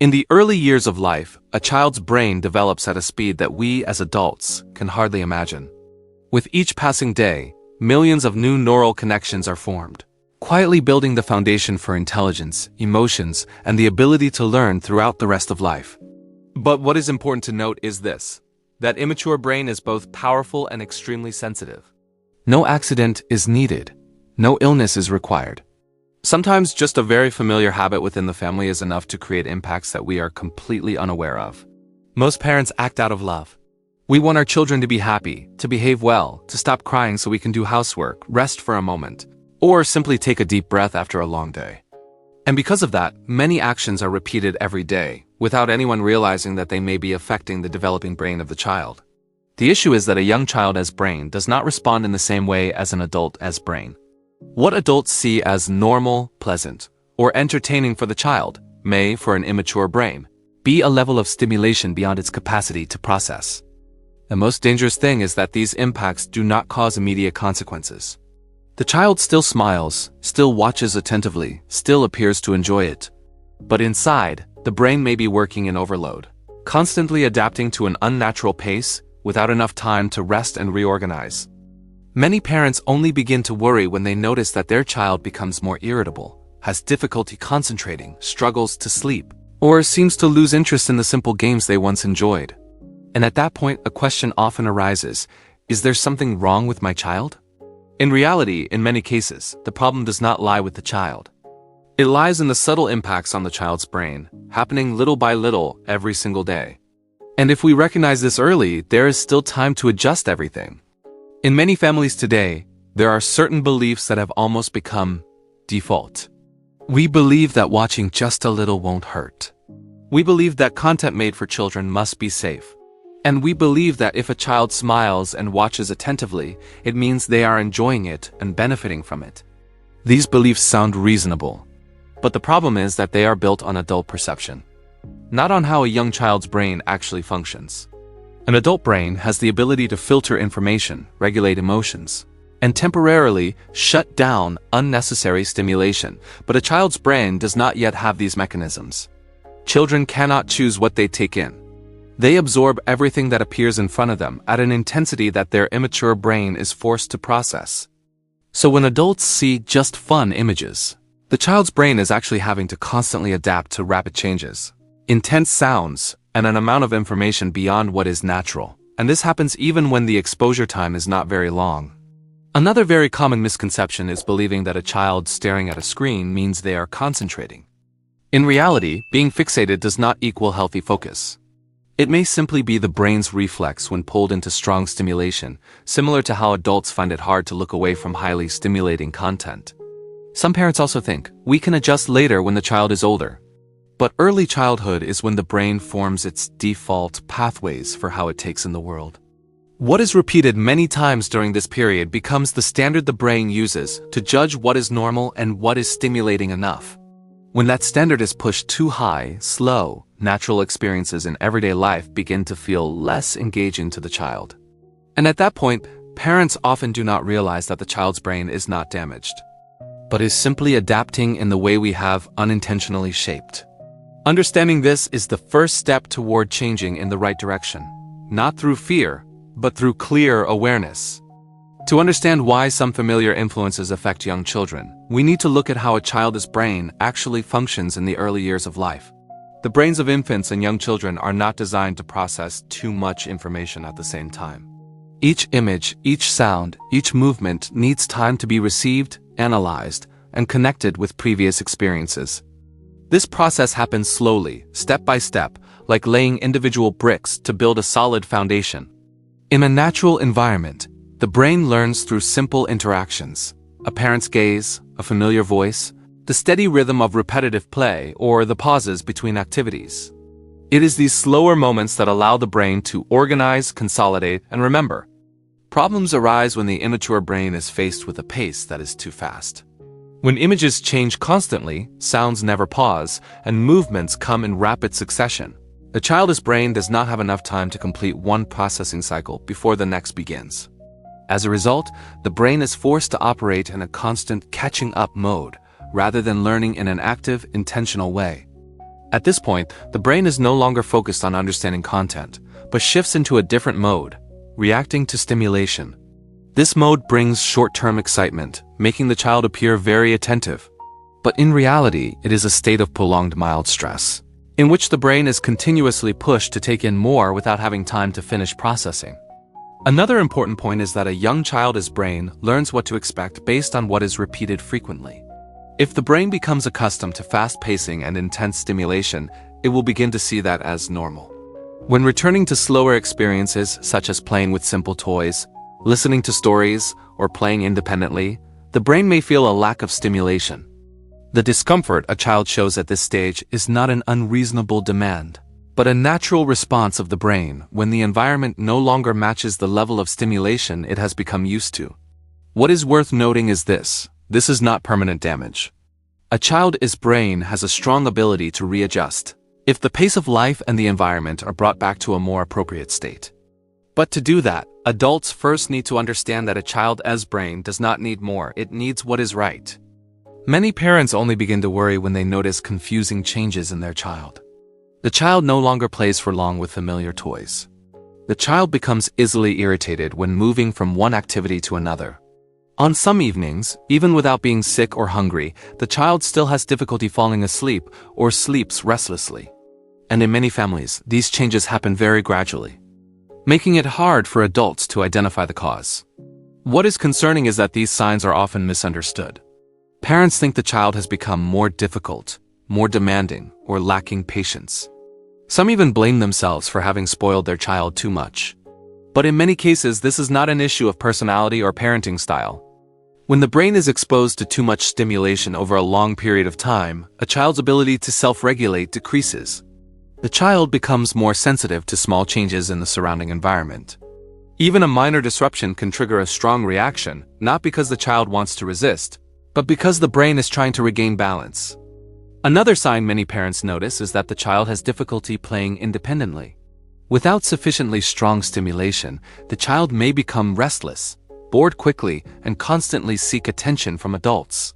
In the early years of life, a child's brain develops at a speed that we as adults can hardly imagine. With each passing day, millions of new neural connections are formed, quietly building the foundation for intelligence, emotions, and the ability to learn throughout the rest of life. But what is important to note is this: that immature brain is both powerful and extremely sensitive. No accident is needed. No illness is required. Sometimes just a very familiar habit within the family is enough to create impacts that we are completely unaware of. Most parents act out of love. We want our children to be happy, to behave well, to stop crying so we can do housework, rest for a moment, or simply take a deep breath after a long day. And because of that, many actions are repeated every day, without anyone realizing that they may be affecting the developing brain of the child. The issue is that a young child's brain does not respond in the same way as an adult's brain. What adults see as normal, pleasant, or entertaining for the child may, for an immature brain, be a level of stimulation beyond its capacity to process. The most dangerous thing is that these impacts do not cause immediate consequences. The child still smiles, still watches attentively, still appears to enjoy it. But inside, the brain may be working in overload, constantly adapting to an unnatural pace without enough time to rest and reorganize. Many parents only begin to worry when they notice that their child becomes more irritable, has difficulty concentrating, struggles to sleep, or seems to lose interest in the simple games they once enjoyed. And at that point, a question often arises: is there something wrong with my child? In reality, in many cases, the problem does not lie with the child. It lies in the subtle impacts on the child's brain, happening little by little every single day. And if we recognize this early, there is still time to adjust everything. In many families today, there are certain beliefs that have almost become default. We believe that watching just a little won't hurt. We believe that content made for children must be safe. And we believe that if a child smiles and watches attentively, it means they are enjoying it and benefiting from it. These beliefs sound reasonable, but the problem is that they are built on adult perception, not on how a young child's brain actually functions. An adult brain has the ability to filter information, regulate emotions, and temporarily shut down unnecessary stimulation, but a child's brain does not yet have these mechanisms. Children cannot choose what they take in. They absorb everything that appears in front of them at an intensity that their immature brain is forced to process. So when adults see just fun images, the child's brain is actually having to constantly adapt to rapid changes, intense sounds, and an amount of information beyond what is natural. And this happens even when the exposure time is not very long. Another very common misconception is believing that a child staring at a screen means they are concentrating. In reality, being fixated does not equal healthy focus. It may simply be the brain's reflex when pulled into strong stimulation, similar to how adults find it hard to look away from highly stimulating content. Some parents also think, we can adjust later when the child is older. But early childhood is when the brain forms its default pathways for how it takes in the world. What is repeated many times during this period becomes the standard the brain uses to judge what is normal and what is stimulating enough. When that standard is pushed too high, slow, natural experiences in everyday life begin to feel less engaging to the child. And at that point, parents often do not realize that the child's brain is not damaged, but is simply adapting in the way we have unintentionally shaped. Understanding this is the first step toward changing in the right direction, not through fear, but through clear awareness. To understand why some familiar influences affect young children, we need to look at how a child's brain actually functions in the early years of life. The brains of infants and young children are not designed to process too much information at the same time. Each image, each sound, each movement needs time to be received, analyzed, and connected with previous experiences. This process happens slowly, step by step, like laying individual bricks to build a solid foundation. In a natural environment, the brain learns through simple interactions: a parent's gaze, a familiar voice, the steady rhythm of repetitive play, or the pauses between activities. It is these slower moments that allow the brain to organize, consolidate, and remember. Problems arise when the immature brain is faced with a pace that is too fast. When images change constantly, sounds never pause, and movements come in rapid succession, the child's brain does not have enough time to complete one processing cycle before the next begins. As a result, the brain is forced to operate in a constant catching-up mode, rather than learning in an active, intentional way. At this point, the brain is no longer focused on understanding content, but shifts into a different mode, reacting to stimulation. This mode brings short-term excitement, making the child appear very attentive. But in reality, it is a state of prolonged mild stress, in which the brain is continuously pushed to take in more without having time to finish processing. Another important point is that a young child's brain learns what to expect based on what is repeated frequently. If the brain becomes accustomed to fast pacing and intense stimulation, it will begin to see that as normal. When returning to slower experiences, such as playing with simple toys, listening to stories, or playing independently, the brain may feel a lack of stimulation. The discomfort a child shows at this stage is not an unreasonable demand, but a natural response of the brain when the environment no longer matches the level of stimulation it has become used to. What is worth noting is this is not permanent damage. A child's brain has a strong ability to readjust if the pace of life and the environment are brought back to a more appropriate state. But to do that, adults first need to understand that a child's brain does not need more, it needs what is right. Many parents only begin to worry when they notice confusing changes in their child. The child no longer plays for long with familiar toys. The child becomes easily irritated when moving from one activity to another. On some evenings, even without being sick or hungry, the child still has difficulty falling asleep or sleeps restlessly. And in many families, these changes happen very gradually, making it hard for adults to identify the cause. What is concerning is that these signs are often misunderstood. Parents think the child has become more difficult, more demanding, or lacking patience. Some even blame themselves for having spoiled their child too much. But in many cases, this is not an issue of personality or parenting style. When the brain is exposed to too much stimulation over a long period of time, a child's ability to self-regulate decreases. The child becomes more sensitive to small changes in the surrounding environment. Even a minor disruption can trigger a strong reaction, not because the child wants to resist, but because the brain is trying to regain balance. Another sign many parents notice is that the child has difficulty playing independently. Without sufficiently strong stimulation, the child may become restless, bored quickly, and constantly seek attention from adults.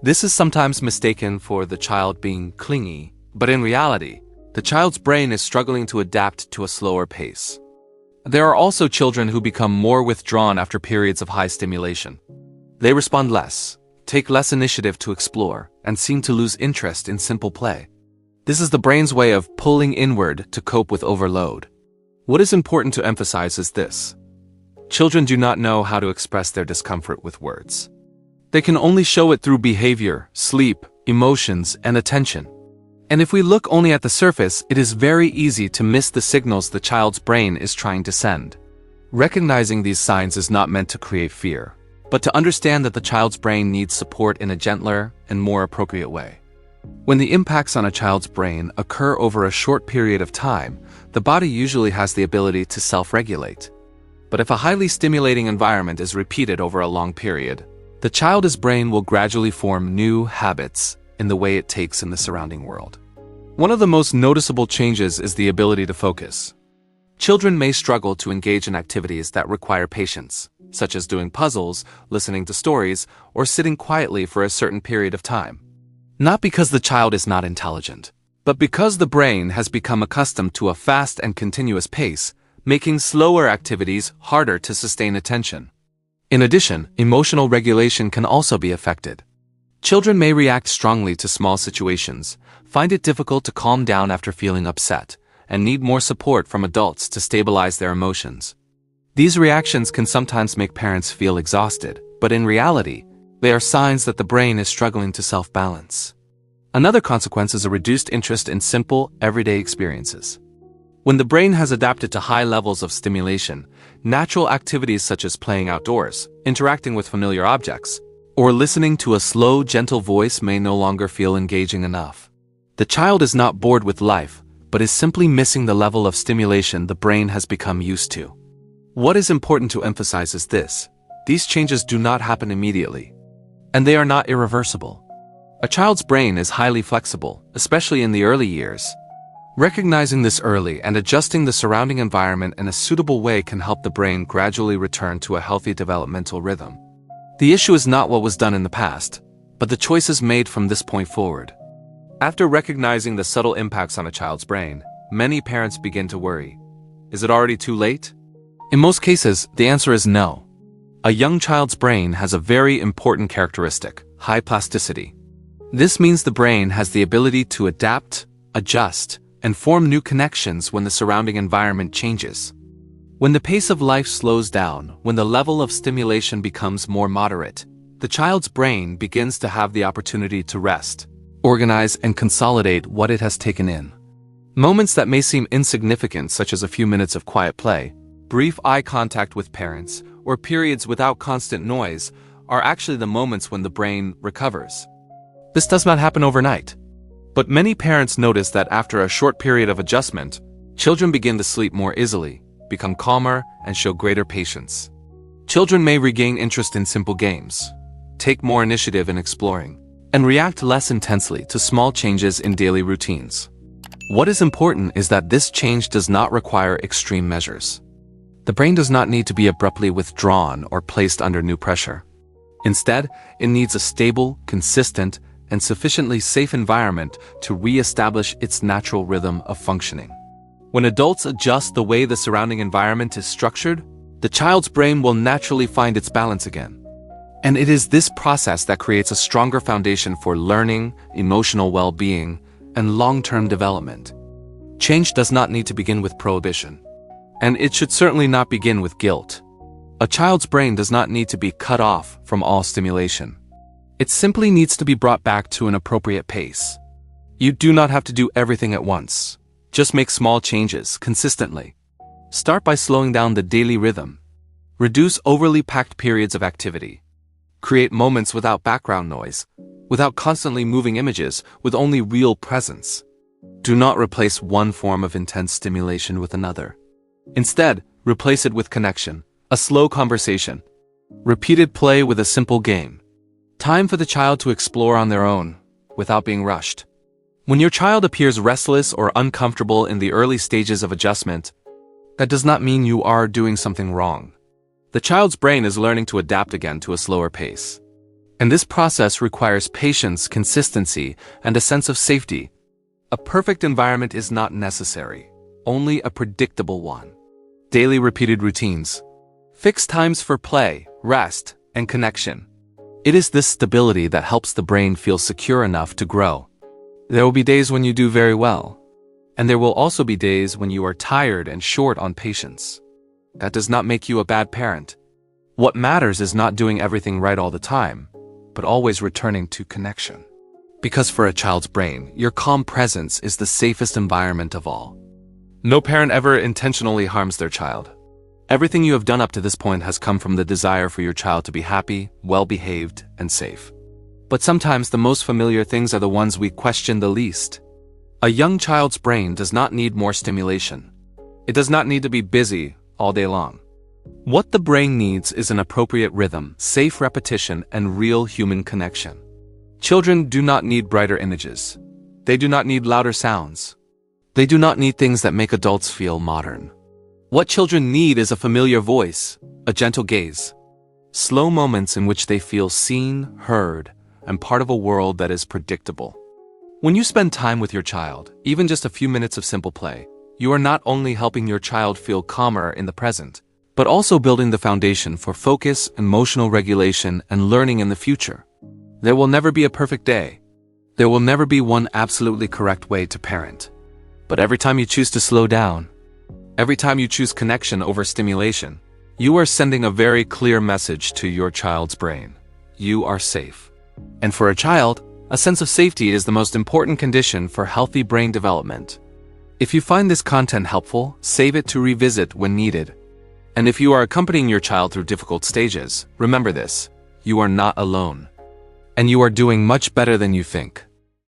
This is sometimes mistaken for the child being clingy, but in reality, the child's brain is struggling to adapt to a slower pace. There are also children who become more withdrawn after periods of high stimulation. They respond less, take less initiative to explore, and seem to lose interest in simple play. This is the brain's way of pulling inward to cope with overload. What is important to emphasize is this: children do not know how to express their discomfort with words. They can only show it through behavior, sleep, emotions, and attention. And if we look only at the surface, it is very easy to miss the signals the child's brain is trying to send. Recognizing these signs is not meant to create fear, but to understand that the child's brain needs support in a gentler and more appropriate way. When the impacts on a child's brain occur over a short period of time, the body usually has the ability to self-regulate. But if a highly stimulating environment is repeated over a long period, the child's brain will gradually form new habits in the way it takes in the surrounding world. One of the most noticeable changes is the ability to focus. Children may struggle to engage in activities that require patience, such as doing puzzles, listening to stories, or sitting quietly for a certain period of time. Not because the child is not intelligent, but because the brain has become accustomed to a fast and continuous pace, making slower activities harder to sustain attention. In addition, emotional regulation can also be affected. Children may react strongly to small situations, find it difficult to calm down after feeling upset, and need more support from adults to stabilize their emotions. These reactions can sometimes make parents feel exhausted, but in reality, they are signs that the brain is struggling to self-balance. Another consequence is a reduced interest in simple, everyday experiences. When the brain has adapted to high levels of stimulation, natural activities such as playing outdoors, interacting with familiar objects, or listening to a slow, gentle voice may no longer feel engaging enough. The child is not bored with life, but is simply missing the level of stimulation the brain has become used to. What is important to emphasize is this: these changes do not happen immediately, and they are not irreversible. A child's brain is highly flexible, especially in the early years. Recognizing this early and adjusting the surrounding environment in a suitable way can help the brain gradually return to a healthy developmental rhythm. The issue is not what was done in the past, but the choices made from this point forward. After recognizing the subtle impacts on a child's brain, many parents begin to worry. Is it already too late? In most cases, the answer is no. A young child's brain has a very important characteristic: high plasticity. This means the brain has the ability to adapt, adjust, and form new connections when the surrounding environment changes. When the pace of life slows down, when the level of stimulation becomes more moderate, the child's brain begins to have the opportunity to rest, organize, and consolidate what it has taken in. Moments that may seem insignificant, such as a few minutes of quiet play, brief eye contact with parents, or periods without constant noise, are actually the moments when the brain recovers. This does not happen overnight. But many parents notice that after a short period of adjustment, children begin to sleep more easily, become calmer, and show greater patience. Children may regain interest in simple games, take more initiative in exploring, and react less intensely to small changes in daily routines. What is important is that this change does not require extreme measures. The brain does not need to be abruptly withdrawn or placed under new pressure. Instead, it needs a stable, consistent, and sufficiently safe environment to re-establish its natural rhythm of functioning. When adults adjust the way the surrounding environment is structured, the child's brain will naturally find its balance again. And it is this process that creates a stronger foundation for learning, emotional well-being, and long-term development. Change does not need to begin with prohibition. And it should certainly not begin with guilt. A child's brain does not need to be cut off from all stimulation. It simply needs to be brought back to an appropriate pace. You do not have to do everything at once. Just make small changes consistently. Start by slowing down the daily rhythm. Reduce overly packed periods of activity. Create moments without background noise, without constantly moving images, with only real presence. Do not replace one form of intense stimulation with another. Instead, replace it with connection, a slow conversation, repeated play with a simple game. Time for the child to explore on their own, without being rushed. When your child appears restless or uncomfortable in the early stages of adjustment, that does not mean you are doing something wrong. The child's brain is learning to adapt again to a slower pace. And this process requires patience, consistency, and a sense of safety. A perfect environment is not necessary, only a predictable one. Daily repeated routines. Fixed times for play, rest, and connection. It is this stability that helps the brain feel secure enough to grow. There will be days when you do very well, and there will also be days when you are tired and short on patience. That does not make you a bad parent. What matters is not doing everything right all the time, but always returning to connection. Because for a child's brain, your calm presence is the safest environment of all. No parent ever intentionally harms their child. Everything you have done up to this point has come from the desire for your child to be happy, well-behaved, and safe. But sometimes the most familiar things are the ones we question the least. A young child's brain does not need more stimulation. It does not need to be busy all day long. What the brain needs is an appropriate rhythm, safe repetition, and real human connection. Children do not need brighter images. They do not need louder sounds. They do not need things that make adults feel modern. What children need is a familiar voice, a gentle gaze, slow moments in which they feel seen, heard, and part of a world that is predictable. When you spend time with your child, even just a few minutes of simple play, you are not only helping your child feel calmer in the present, but also building the foundation for focus, emotional regulation, and learning in the future. There will never be a perfect day. There will never be one absolutely correct way to parent. But every time you choose to slow down, every time you choose connection over stimulation, you are sending a very clear message to your child's brain. You are safe. And for a child, a sense of safety is the most important condition for healthy brain development. If you find this content helpful, save it to revisit when needed. And if you are accompanying your child through difficult stages, remember this: you are not alone. And you are doing much better than you think.